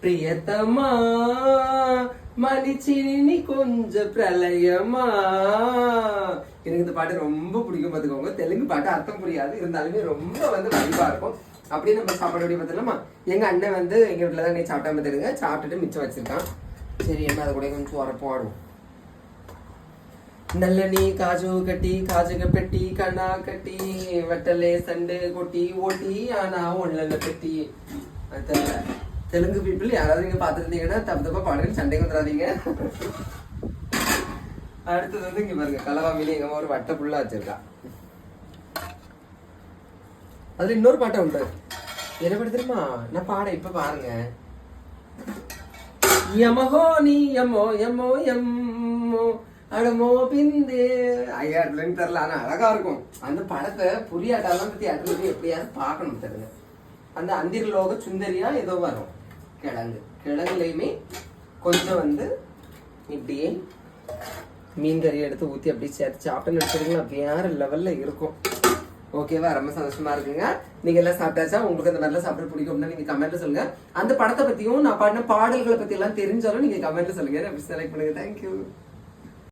பிரியத்தமா மலிச்சினி கொஞ்சம் பிரளயமா. எனக்கு இந்த பாட்டு ரொம்ப பிடிக்கும் பார்த்துக்கோங்க. தெலுங்கு பாட்டு அர்த்தம் புரியாது, இருந்தாலுமே ரொம்ப வந்து வைபா இருக்கும். அப்படியே நம்ம சாப்பாடு எப்படி பார்த்துலாமா. எங்க அண்ணன் வந்து எங்க வீட்டுல தான் நீ சாப்பிட்டாம தெரியுங்க, சாப்பிட்டுட்டு மிச்சம் வச்சிருக்கான். சரி என்ன அதை கூட கொஞ்சம் உரப்பு ஆடுவோம். నల్లని కాజు కట్టి కాజుగ పెట్టి కన్నా కట్టి వెట్టలే సండే కొట్టి ஓட்டி ஆனா ஒன்ல பெட்டி. தெலுங்கு பீப்புள் யாராவது நீங்க பாத்துருந்தீங்கன்னா தப்பு தப்பா பாடுங்க, சண்டைக்கு வந்துடாதீங்க. அடுத்தது வந்து இங்க பாருங்க, கலவாமியில எங்க ஒரு வட்ட புல்லா வச்சிருக்கா. அதுல இன்னொரு பாட்டை உண்டு, என்ன பாட்டு தெரியுமா? நான் பாட இப்ப பாருங்க. யமஹோ நீ யமோ யமோ யம்மோ அடமோ பிந்து ஐயா தெரியல, ஆனா அழகா இருக்கும். அந்த படத்தை புரியாட்டாலாம் பத்தி அடுத்து எப்படியாவது பார்க்கணும் தெரியுங்க. அந்த அந்திரலோக சுந்தரியா ஏதோ வரும். கிழங்குலையுமே கொஞ்சம் வந்து இப்படியே மீன் கறி எடுத்து ஊற்றி அப்படியே சேர்த்து சாப்பிட்டு நினைச்சிருங்களா, வேற லெவல்ல இருக்கும். ஓகேவா? ரொம்ப சந்தோஷமா இருக்குங்க. நீங்க எல்லாம் சாப்பிட்டாச்சா? உங்களுக்கு அந்த மாதிரிலாம் சாப்பிட பிடிக்கும்னா நீங்க கமெண்ட்ல சொல்லுங்க. அந்த படத்தை பத்தியும் நான் பாடின பாடல்களை பத்தி எல்லாம் தெரிஞ்சாலும் நீங்க கமெண்ட்ல சொல்லுங்க. செலக்ட் பண்ணுங்க. தேங்க்யூ.